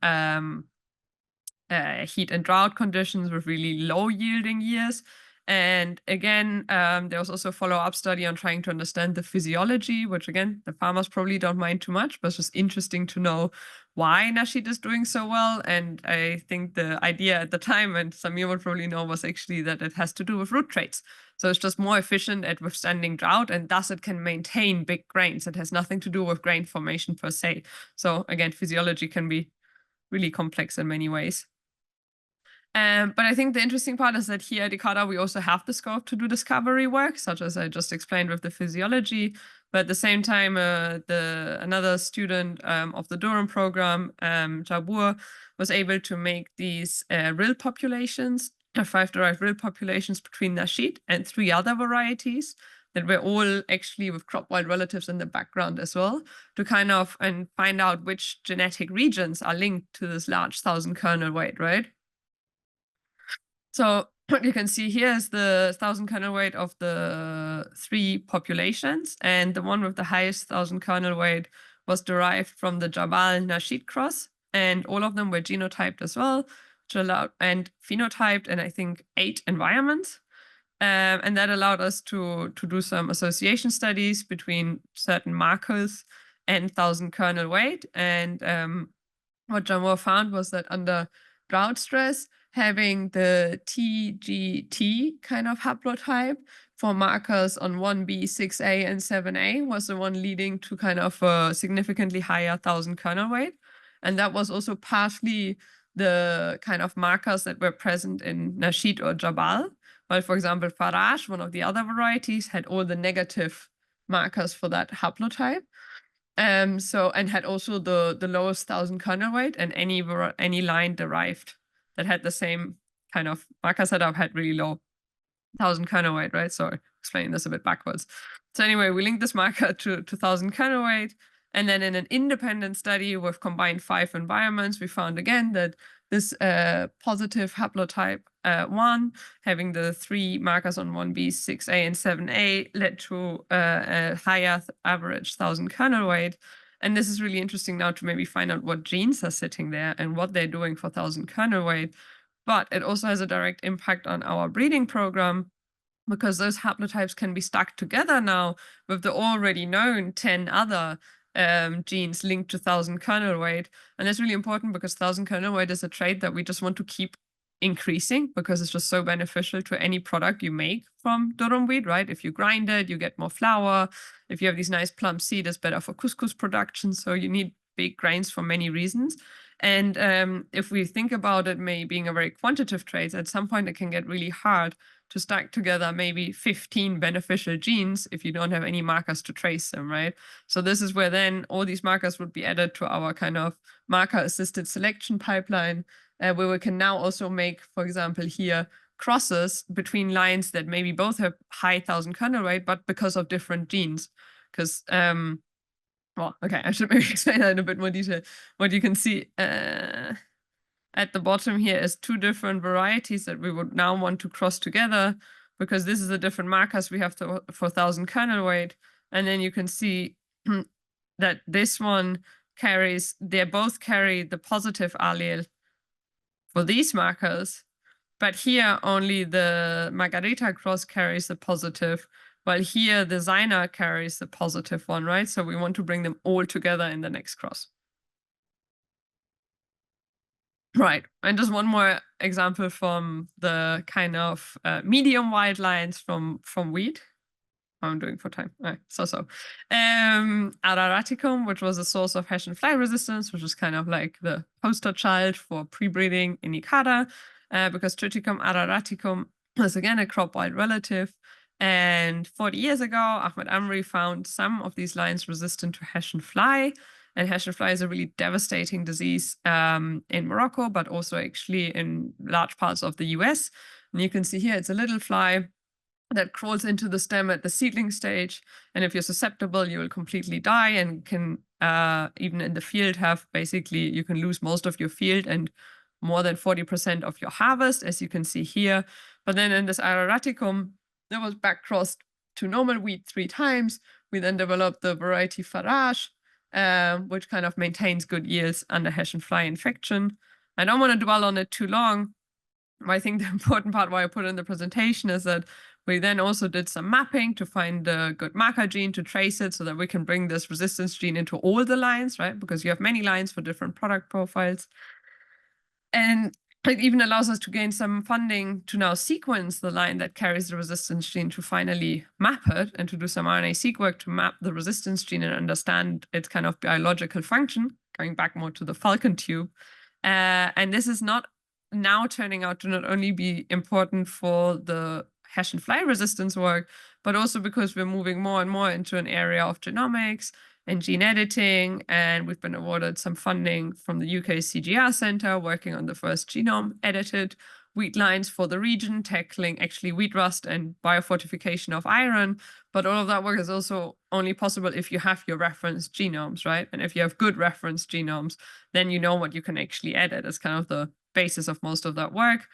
heat and drought conditions with really low yielding years. And again, there was also a follow-up study on trying to understand the physiology, which again, the farmers probably don't mind too much, but it's just interesting to know why Nasheed is doing so well. And I think the idea at the time, and Samir would probably know, was actually that it has to do with root traits. So it's just more efficient at withstanding drought, and thus it can maintain big grains. It has nothing to do with grain formation per se. So again, physiology can be really complex in many ways. But I think the interesting part is that here at ICARDA, we also have the scope to do discovery work, such as I just explained with the physiology. But at the same time, another student of the Durham program, Jabur, was able to make these rill populations, 5 derived rill populations between Nasheed and 3 other varieties that were all actually with crop wild relatives in the background as well, to kind of and find out which genetic regions are linked to this large 1,000 kernel weight, right? So what you can see here is the 1,000 kernel weight of the 3 populations, and the one with the highest 1,000 kernel weight was derived from the Jabal-Nasheed cross, and all of them were genotyped as well, which allowed, and phenotyped in I think 8 environments, and that allowed us to do some association studies between certain markers and 1,000 kernel weight. And what Jamor found was that under drought stress, having the TGT kind of haplotype for markers on 1B, 6A, and 7A was the one leading to kind of a significantly higher 1,000 kernel weight. And that was also partially the kind of markers that were present in Nasheed or Jabal. While, for example, Faraj, one of the other varieties, had all the negative markers for that haplotype. And had also the lowest 1,000 kernel weight, and any line derived that had the same kind of marker setup had really low 1,000 kernel weight, right? So explaining this a bit backwards. So anyway, we linked this marker to 1,000 kernel weight. And then in an independent study with combined 5 environments, we found again that this positive haplotype 1, having the 3 markers on 1b, 6a, and 7a, led to a higher average 1,000 kernel weight. And this is really interesting now to maybe find out what genes are sitting there and what they're doing for 1,000 kernel weight. But it also has a direct impact on our breeding program, because those haplotypes can be stuck together now with the already known 10 other genes linked to 1,000 kernel weight. And that's really important because 1,000 kernel weight is a trait that we just want to keep increasing because it's just so beneficial to any product you make from durum wheat, right? If you grind it, you get more flour. If you have these nice plump seed, it's better for couscous production. So you need big grains for many reasons. And if we think about it maybe being a very quantitative trait, at some point it can get really hard to stack together maybe 15 beneficial genes if you don't have any markers to trace them, right? So this is where then all these markers would be added to our kind of marker-assisted selection pipeline, where we can now also make, for example, here, crosses between lines that maybe both have high 1,000 kernel weight, but because of different genes. Because, well, okay, I should maybe explain that in a bit more detail. What you can see at the bottom here is 2 different varieties that we would now want to cross together, because this is the different markers we have for 1,000 kernel weight. And then you can see that this one they both carry the positive allele for these markers, but here only the Margarita cross carries the positive, while here the Zina carries the positive one, right? So we want to bring them all together in the next cross. Right, and just one more example from the kind of medium wide lines from wheat. How I'm doing for time. Araraticum, which was a source of Hessian fly resistance, which is kind of like the poster child for pre-breeding in ICARDA, because Triticum araraticum is again a crop wild relative. And 40 years ago, Ahmed Amri found some of these lines resistant to Hessian fly. And Hessian fly is a really devastating disease in Morocco, but also actually in large parts of the US. And you can see here, it's a little fly that crawls into the stem at the seedling stage. And if you're susceptible, you will completely die and can, even in the field, you can lose most of your field and more than 40% of your harvest, as you can see here. But then in this Araraticum, that was back crossed to normal wheat 3 times. We then developed the variety Farage, which kind of maintains good yields under Hessian fly infection. I don't want to dwell on it too long. I think the important part why I put in the presentation is that we then also did some mapping to find a good marker gene to trace it so that we can bring this resistance gene into all the lines, right? Because you have many lines for different product profiles. And it even allows us to gain some funding to now sequence the line that carries the resistance gene to finally map it and to do some RNA-seq work to map the resistance gene and understand its kind of biological function, going back more to the Falcon-tube. And this is not now turning out to not only be important for the Hessian fly resistance work, but also because we're moving more and more into an area of genomics and gene editing. And we've been awarded some funding from the UK CGR Center, working on the first genome edited wheat lines for the region, tackling actually wheat rust and biofortification of iron. But all of that work is also only possible if you have your reference genomes, right? And if you have good reference genomes, then you know what you can actually edit. It's kind of the basis of most of that work.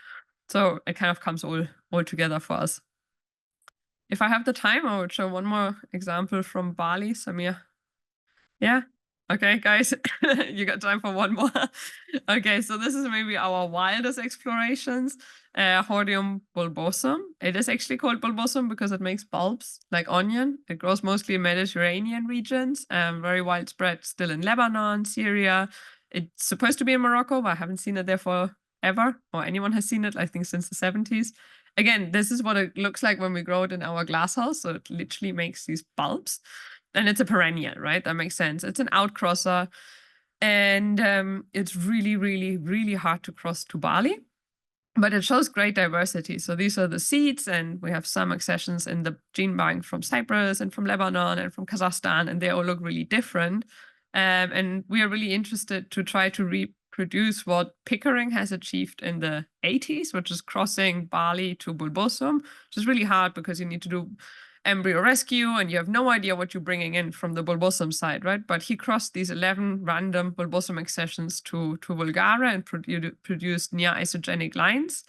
So it kind of comes all together for us. If I have the time, I would show one more example from Barley, Samir. Yeah? Okay, guys, you got time for one more. Okay, so this is maybe our wildest explorations. Hordeum bulbosum. It is actually called bulbosum because it makes bulbs like onion. It grows mostly in Mediterranean regions, very widespread still in Lebanon, Syria. It's supposed to be in Morocco, but I haven't seen it there forever, or anyone has seen it, I think, since the 70s. Again, this is what it looks like when we grow it in our glasshouse. So it literally makes these bulbs. And it's a perennial, right? That makes sense. It's an outcrosser. And it's really, really, really hard to cross to barley But it shows great diversity. So these are the seeds, and we have some accessions in the gene bank from Cyprus and from Lebanon and from Kazakhstan, and they all look really different. And we are really interested to try to reproduce what Pickering has achieved in the 80s, which is crossing barley to bulbosum, which is really hard because you need to do embryo rescue and you have no idea what you're bringing in from the bulbosum side, right? But he crossed these 11 random bulbosum accessions to vulgare and produced near isogenic lines.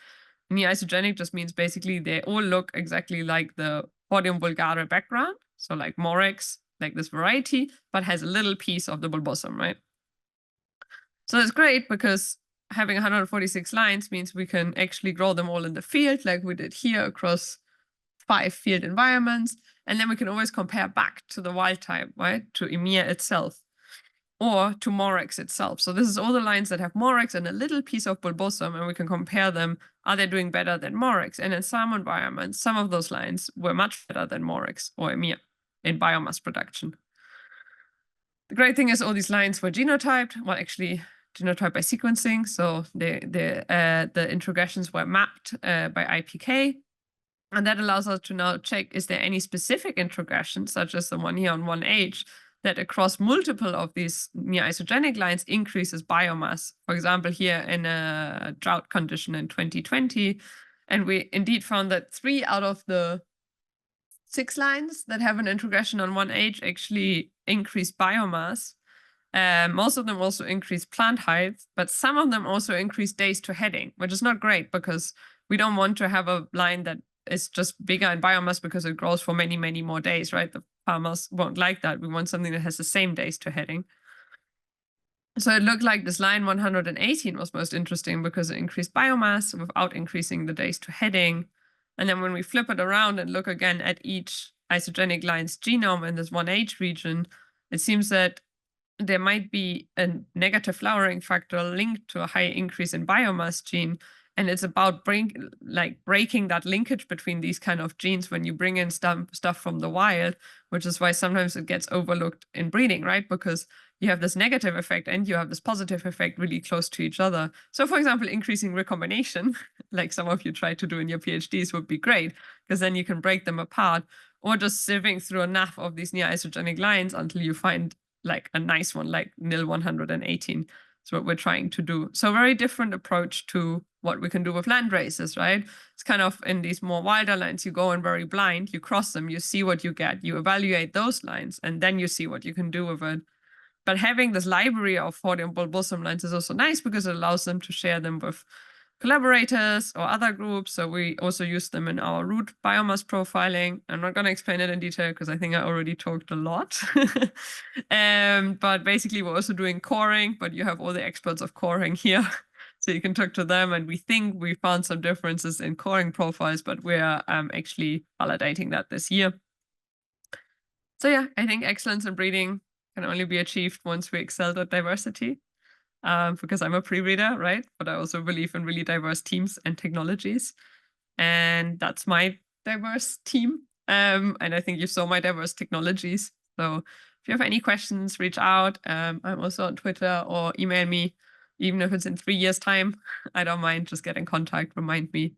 Near isogenic just means basically they all look exactly like the podium vulgare background. So like Morex, like this variety, but has a little piece of the bulbosum, right? So that's great because having 146 lines means we can actually grow them all in the field like we did here across 5 field environments. And then we can always compare back to the wild type, right? To EMEA itself or to Morex itself. So this is all the lines that have Morex and a little piece of bulbosum, and we can compare them. Are they doing better than Morex? And in some environments, some of those lines were much better than Morex or EMEA in biomass production. The great thing is all these lines were genotyped, well, actually genotyped by sequencing. So the introgressions were mapped by IPK. And that allows us to now check, is there any specific introgression, such as the one here on 1H, that across multiple of these near isogenic lines increases biomass, for example, here in a drought condition in 2020. And we indeed found that 3 out of the 6 lines that have an introgression on 1H actually increase biomass. Most of them also increase plant height, but some of them also increase days to heading, which is not great because we don't want to have a line that is just bigger in biomass because it grows for many, many more days, right? The farmers won't like that. We want something that has the same days to heading. So it looked like this line 118 was most interesting because it increased biomass without increasing the days to heading. And then when we flip it around and look again at each isogenic line's genome in this 1H region, it seems that there might be a negative flowering factor linked to a high increase in biomass gene. And it's about breaking that linkage between these kind of genes when you bring in stuff from the wild, which is why sometimes it gets overlooked in breeding, right? Because you have this negative effect and you have this positive effect really close to each other. So for example, increasing recombination, like some of you try to do in your PhDs, would be great, because then you can break them apart, or just sieving through enough of these near isogenic lines until you find like a nice one, like nil 118. That's what we're trying to do. So very different approach to what we can do with land races, right? It's kind of in these more wilder lines, you go in very blind, you cross them, you see what you get, you evaluate those lines, and then you see what you can do with it. But having this library of podium bulbosum lines is also nice because it allows them to share them with collaborators or other groups. So we also use them in our root biomass profiling. I'm not going to explain it in detail because I think I already talked a lot. But basically, we're also doing coring, but you have all the experts of coring here. So you can talk to them, and we think we found some differences in coring profiles, but we're actually validating that this year. So yeah, I think excellence in breeding can only be achieved once we excel at diversity. Because I'm a pre-reader, right? But I also believe in really diverse teams and technologies. And that's my diverse team. And I think you saw my diverse technologies. So if you have any questions, reach out. I'm also on Twitter, or email me, even if it's in 3 years' time. I don't mind, just get in contact, remind me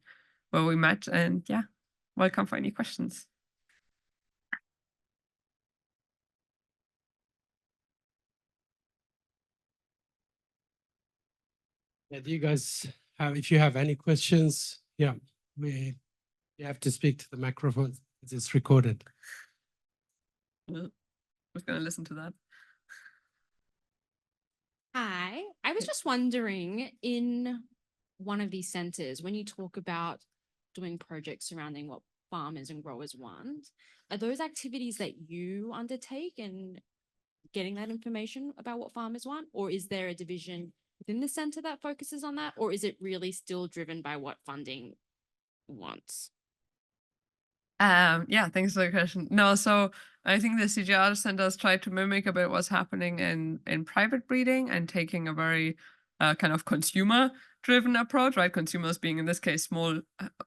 where we met. And yeah, welcome for any questions. Yeah, do you guys have, if you have any questions, yeah, you have to speak to the microphone. It's recorded. I was going to listen to that. Hi, I was just wondering, in one of these centers, when you talk about doing projects surrounding what farmers and growers want, are those activities that you undertake and getting that information about what farmers want? Or is there a division within the center that focuses on that? Or is it really still driven by what funding wants? Yeah, thanks for the question. No, so I think the CGR centers try to mimic a bit what's happening in private breeding and taking a very kind of consumer-driven approach, right? Consumers being, in this case,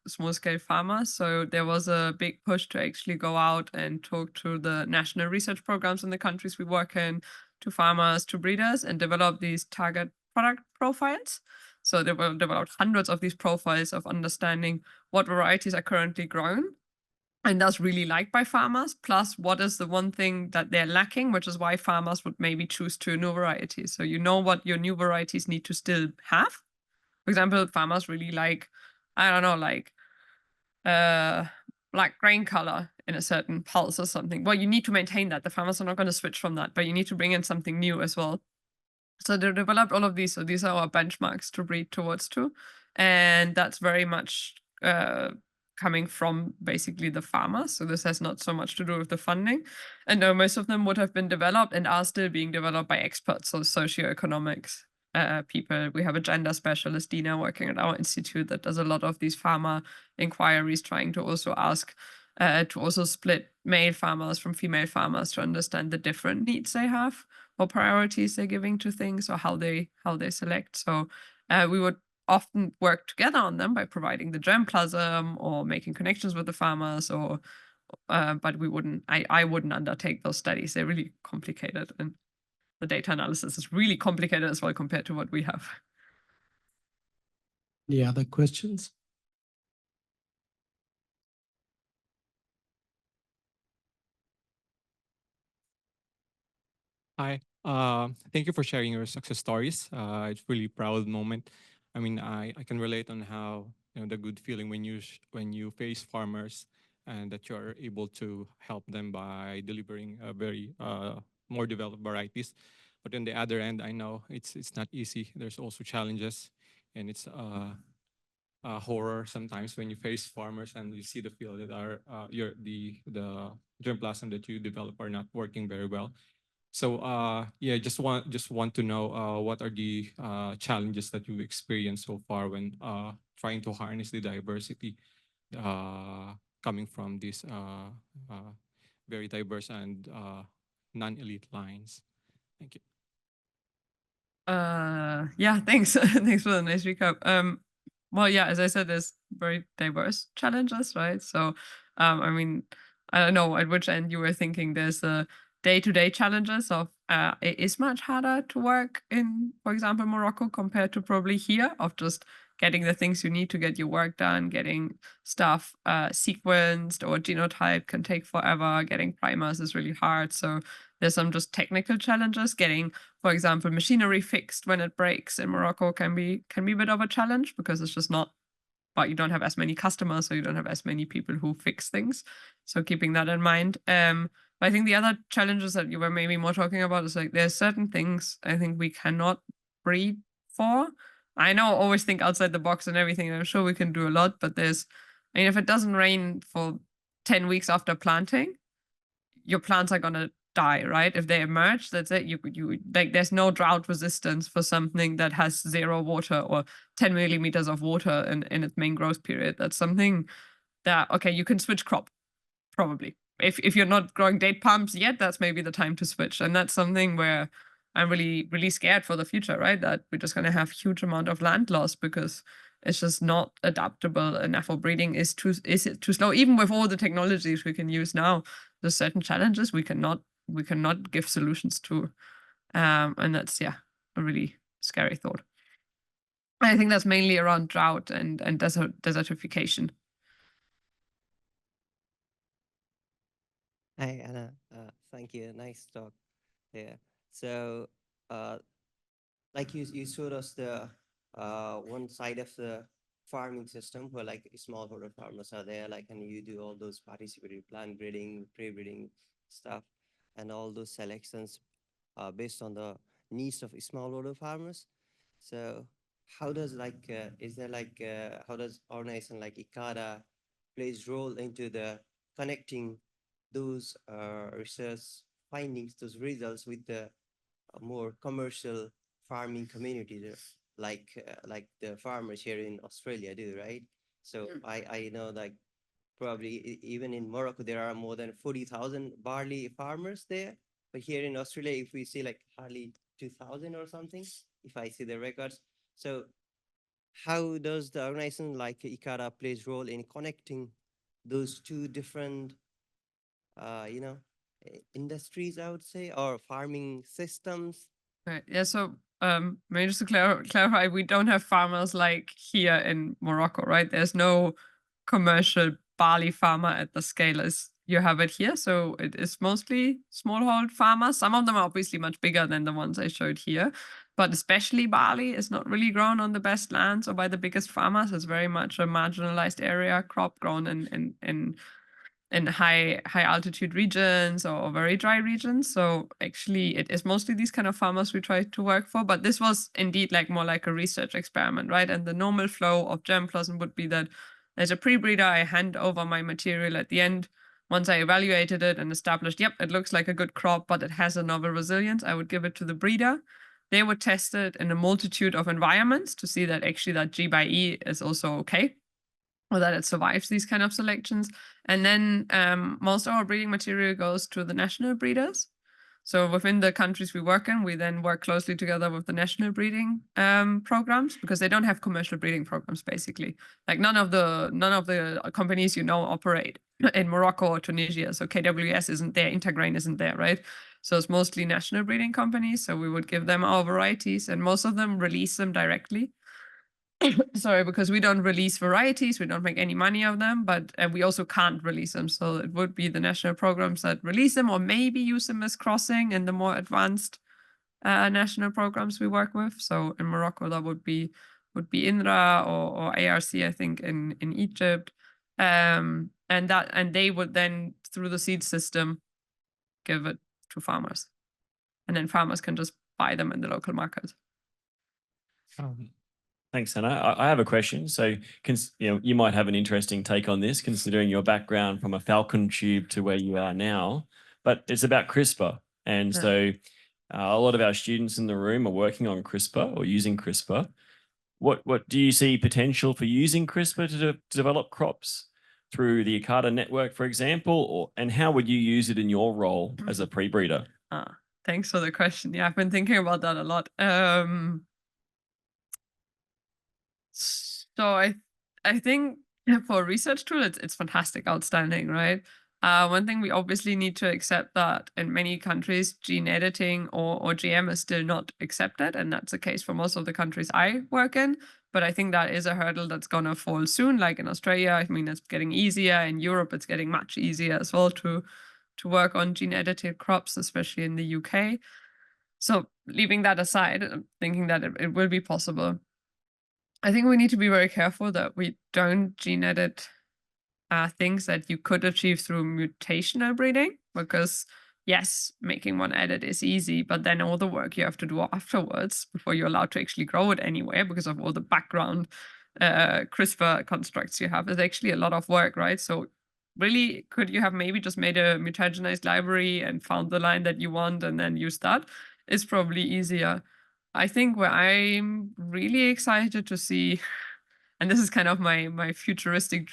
small-scale farmers. So there was a big push to actually go out and talk to the national research programs in the countries we work in, to farmers, to breeders, and develop these target product profiles. So they developed hundreds of these profiles of understanding what varieties are currently grown and that's really liked by farmers, plus what is the one thing that they're lacking, which is why farmers would maybe choose to new varieties. So you know what your new varieties need to still have. For example, farmers really like, I don't know, like black grain color in a certain pulse or something. Well, you need to maintain that. The farmers are not going to switch from that, but you need to bring in something new as well. So they developed all of these. So these are our benchmarks to breed towards too. And that's very much coming from basically the farmers. So this has not so much to do with the funding. And most of them would have been developed and are still being developed by experts, so socioeconomics people. We have a gender specialist, Dina, working at our institute that does a lot of these farmer inquiries, trying to also ask, to also split male farmers from female farmers to understand the different needs they have or priorities they're giving to things or how they select. So we would often work together on them by providing the germplasm or making connections with the farmers or but we wouldn't I wouldn't undertake those studies. They're really complicated and the data analysis is really complicated as well compared to what we have. Any other questions? Hi, thank you for sharing your success stories. It's really proud moment. I mean, I can relate on how, you know, the good feeling when you face farmers and that you are able to help them by delivering a very more developed varieties. But on the other end, I know it's not easy. There's also challenges, and it's horror sometimes when you face farmers and you see the field that are the germplasm that you develop are not working very well. So yeah, just want to know what are the challenges that you've experienced so far when trying to harness the diversity coming from these very diverse and non-elite lines. Thank you. Yeah, thanks. Thanks for the nice recap. Well, yeah, as I said, there's very diverse challenges, right? So, I mean, I don't know at which end you were thinking. There's the day-to-day challenges of it is much harder to work in, for example, Morocco compared to probably here, of just getting the things you need to get your work done, getting stuff sequenced or genotyped can take forever. Getting primers is really hard. So there's some just technical challenges. Getting, for example, machinery fixed when it breaks in Morocco can be a bit of a challenge because it's just not, but you don't have as many customers, so you don't have as many people who fix things. So keeping that in mind. But I think the other challenges that you were maybe more talking about is like there's certain things I think we cannot breed for. I know I always think outside the box and everything, and I'm sure we can do a lot, but there's, I mean, if it doesn't rain for 10 weeks after planting, your plants are gonna die, right? If they emerge, that's it. You like there's no drought resistance for something that has 0 water or 10 millimeters of water in its main growth period. That's something that, okay, you can switch crop, probably. If you're not growing date palms yet, that's maybe the time to switch. And that's something where I'm really, really scared for the future, right? That we're just gonna have huge amount of land loss because it's just not adaptable enough, or breeding is too slow. Even with all the technologies we can use now, there's certain challenges we cannot give solutions to. And that's, yeah, a really scary thought. I think that's mainly around drought and desertification. Hi, Anna. Thank you. Nice talk there. So, like you showed us the one side of the farming system where like smallholder farmers are there, like, and you do all those participatory plant breeding, pre-breeding stuff, and all those selections based on the needs of smallholder farmers. So, how does like is there like how does organization like ICARDA plays role into the connecting those research findings, those results with the more commercial farming community, like the farmers here in Australia do, right? So I know like probably even in Morocco there are more than 40,000 barley farmers there, but here in Australia if we see like hardly 2,000 or something, if I see the records. So how does the organization like ICARDA plays role in connecting those two different you know, industries, I would say, or farming systems? Right. Yeah. So maybe just to clarify, we don't have farmers like here in Morocco, right? There's no commercial barley farmer at the scale as you have it here. So it is mostly smallhold farmers. Some of them are obviously much bigger than the ones I showed here, but especially barley is not really grown on the best lands or by the biggest farmers. It's very much a marginalized area crop grown in high altitude regions or very dry regions. So actually it is mostly these kind of farmers we try to work for, but this was indeed like more like a research experiment, right? And the normal flow of germplasm would be that as a pre-breeder, I hand over my material at the end. Once I evaluated it and established, yep, it looks like a good crop, but it has a novel resilience, I would give it to the breeder. They would test it in a multitude of environments to see that actually that G by E is also okay, or that it survives these kind of selections. And then most of our breeding material goes to the national breeders. So within the countries we work in, we then work closely together with the national breeding programs, because they don't have commercial breeding programs, basically. Like none of the companies operate in Morocco or Tunisia. So KWS isn't there, Intergrain isn't there, right? So it's mostly national breeding companies. So we would give them our varieties, and most of them release them directly. Sorry, because we don't release varieties, we don't make any money of them, but we also can't release them. So it would be the national programs that release them, or maybe use them as crossing in the more advanced national programs we work with. So in Morocco, that would be INRA or ARC, I think, in Egypt, and they would then through the seed system give it to farmers, and then farmers can just buy them in the local market. Thanks, Anna. I have a question. So, you might have an interesting take on this, considering your background from a Falcon-tube to where you are now. But it's about CRISPR, and so a lot of our students in the room are working on CRISPR or using CRISPR. What do you see potential for using CRISPR to develop crops through the ICARDA network, for example, and how would you use it in your role as a pre-breeder? Thanks for the question. Yeah, I've been thinking about that a lot. So I think for a research tool, it's fantastic, outstanding, right? One thing we obviously need to accept that in many countries, gene editing or GM is still not accepted. And that's the case for most of the countries I work in. But I think that is a hurdle that's going to fall soon. Like in Australia, I mean, it's getting easier. In Europe, it's getting much easier as well to work on gene edited crops, especially in the UK. So leaving that aside, I'm thinking that it will be possible. I think we need to be very careful that we don't gene edit things that you could achieve through mutational breeding, because yes, making one edit is easy, but then all the work you have to do afterwards before you're allowed to actually grow it anywhere, because of all the background CRISPR constructs you have, is actually a lot of work, right? So really, could you have maybe just made a mutagenized library and found the line that you want and then use that? It's probably easier. I think where I'm really excited to see, and this is kind of my futuristic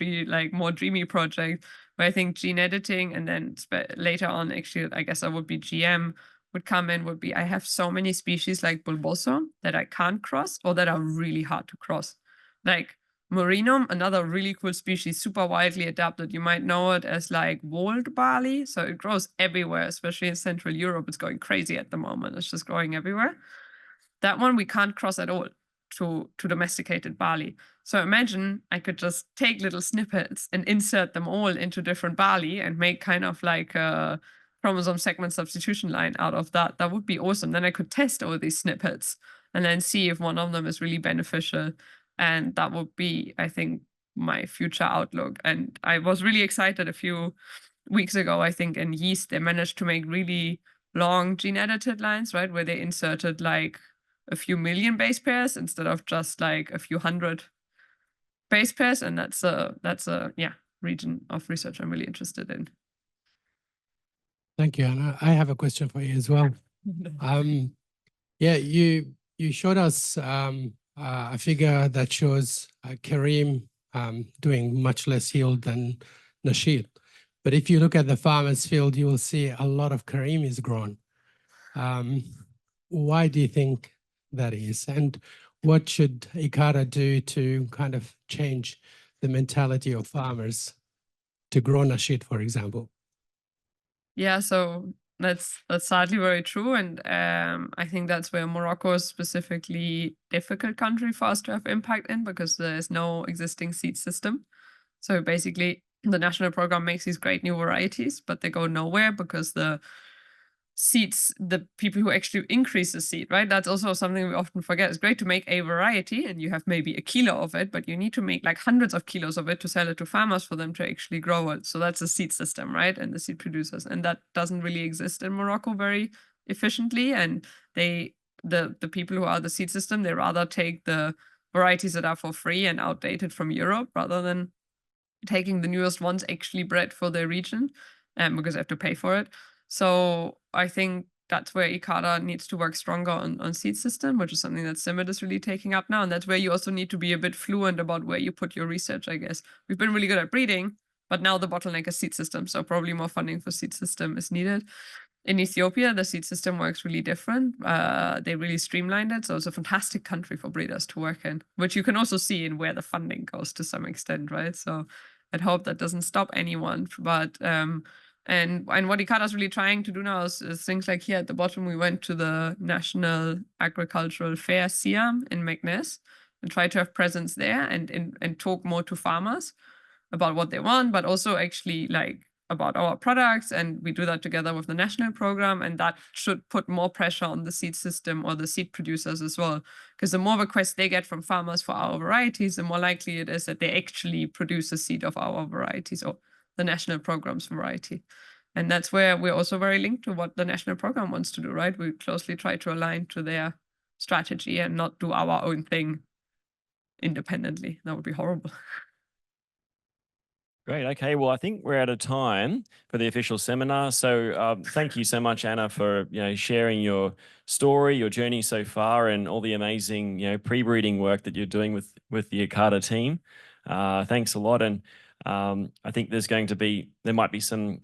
more dreamy project, where I think gene editing and then later on, actually, I guess that would be GM would come in, would be, I have so many species like bulboso that I can't cross or that are really hard to cross. Like Morinum, another really cool species, super widely adapted. You might know it as like walled barley. So it grows everywhere, especially in Central Europe. It's going crazy at the moment. It's just growing everywhere. That one we can't cross at all to domesticated barley. So imagine I could just take little snippets and insert them all into different barley and make kind of like a chromosome segment substitution line out of that. That would be awesome. Then I could test all these snippets and then see if one of them is really beneficial. And that would be, I think, my future outlook. And I was really excited a few weeks ago, I think in yeast, they managed to make really long gene edited lines, right? Where they inserted like a few million base pairs instead of just like a few hundred base pairs. And that's a region of research I'm really interested in. Thank you, Anna. I have a question for you as well. You showed us a figure that shows Kareem doing much less yield than Nasheed. But if you look at the farmer's field, you will see a lot of Kareem is grown. Why do you think that is? And what should ICARDA do to kind of change the mentality of farmers to grow Nasheed, for example? Yeah, so that's sadly very true, and I think that's where Morocco is specifically difficult country for us to have impact in, because there is no existing seed system. So basically, the national program makes these great new varieties, but they go nowhere because the seeds, the people who actually increase the seed, right? That's also something we often forget. It's great to make a variety and you have maybe a kilo of it, but you need to make like hundreds of kilos of it to sell it to farmers for them to actually grow it. So that's a seed system, right? And the seed producers. And that doesn't really exist in Morocco very efficiently. And the people who are the seed system, they rather take the varieties that are for free and outdated from Europe rather than taking the newest ones actually bred for their region, because they have to pay for it. So I think that's where ICARDA needs to work stronger on seed system, which is something that CIMMIT is really taking up now. And that's where you also need to be a bit fluent about where you put your research, I guess. We've been really good at breeding, but now the bottleneck is seed system. So probably more funding for seed system is needed. In Ethiopia, the seed system works really different. They really streamlined it. So it's a fantastic country for breeders to work in, which you can also see in where the funding goes to some extent, right? So I'd hope that doesn't stop anyone. But and what ICARDA is really trying to do now is things like here at the bottom, we went to the National Agricultural Fair, SIAM, in Meknes, and try to have presence there and talk more to farmers about what they want, but also actually like about our products. And we do that together with the national program, and that should put more pressure on the seed system or the seed producers as well, because the more requests they get from farmers for our varieties, the more likely it is that they actually produce a seed of our varieties or the national program's variety. And that's where we're also very linked to what the national program wants to do, right? We closely try to align to their strategy and not do our own thing independently. That would be horrible. Great. Okay. Well, I think we're out of time for the official seminar. So thank you so much, Anna, for sharing your story, your journey so far, and all the amazing pre-breeding work that you're doing with the ICARDA team. Thanks a lot. And I think there might be some.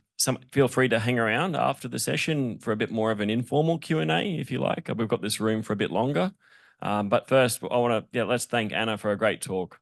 Feel free to hang around after the session for a bit more of an informal Q&A if you like. We've got this room for a bit longer. But first, let's thank Anna for a great talk.